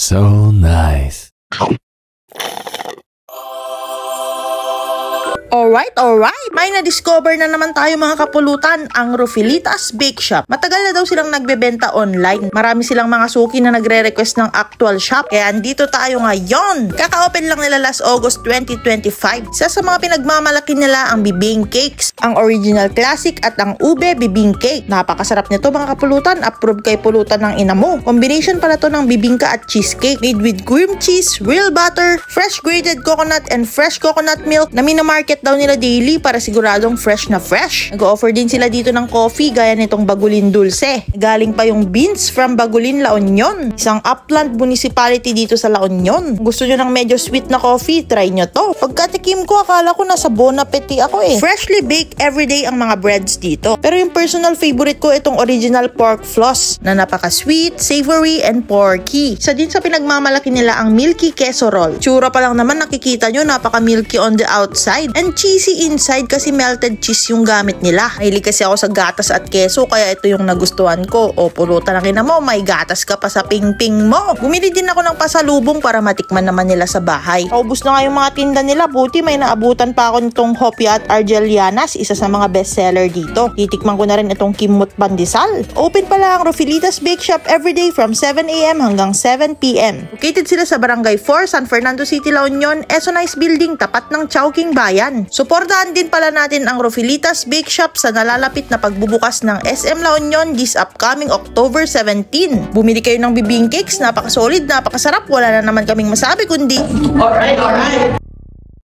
So nice. Alright. May na-discover na naman tayo mga kapulutan, ang Rufilitas Bake Shop. Matagal na daw silang nagbebenta online. Marami silang mga suki na nagre-request ng actual shop. Kaya andito tayo ngayon. Kaka-open lang nila last August 2025. Isa sa mga pinagmamalaki nila ang bibing cakes, ang original classic at ang ube bibing cake. Napakasarap nito mga kapulutan. Approve kay pulutan ng ina mo. Combination pala to ng bibingka at cheesecake. Made with cream cheese, real butter, fresh grated coconut and fresh coconut milk na minamarket daw nila daily para siguradong fresh na fresh. Nag-offer din sila dito ng coffee gaya nitong Bagulin Dulce. Galing pa yung beans from Bagulin, La Union. Isang upland municipality dito sa La Union. Gusto nyo ng medyo sweet na coffee? Try nyo to. Pagkatikim ko, akala ko nasa Bon Appetit ako eh. Freshly baked everyday ang mga breads dito. Pero yung personal favorite ko itong original pork floss na napaka-sweet, savory, and porky. Isa din sa pinagmamalaki nila ang milky queso roll. Tsura pa lang naman nakikita nyo, napaka-milky on the outside and cheesy inside kasi melted cheese yung gamit nila. Mahilig kasi ako sa gatas at keso kaya ito yung nagustuhan ko. O pulutan na ina mo, may gatas ka pa sa ping-ping mo. Bumili din ako ng pasalubong para matikman naman nila sa bahay. Paubos na nga yung mga tinda nila, buti may naabutan pa ako nitong Hopia at Argelianas, isa sa mga bestseller dito. Titikman ko na rin itong Kimut Pandesal. Open pala ang Rufilitas Bake Shop everyday from 7 AM hanggang 7 PM. Located sila sa Barangay 4, San Fernando City, La Union, Esonice Building, tapat ng Chowking Bayan. Suportahan din pala natin ang Rufilitas Bake Shop sa nalalapit na pagbubukas ng SM La Union this upcoming October 17. Bumili kayo ng bibing cakes, napaka-solid, napakasarap, wala na naman kaming masabi kundi alright.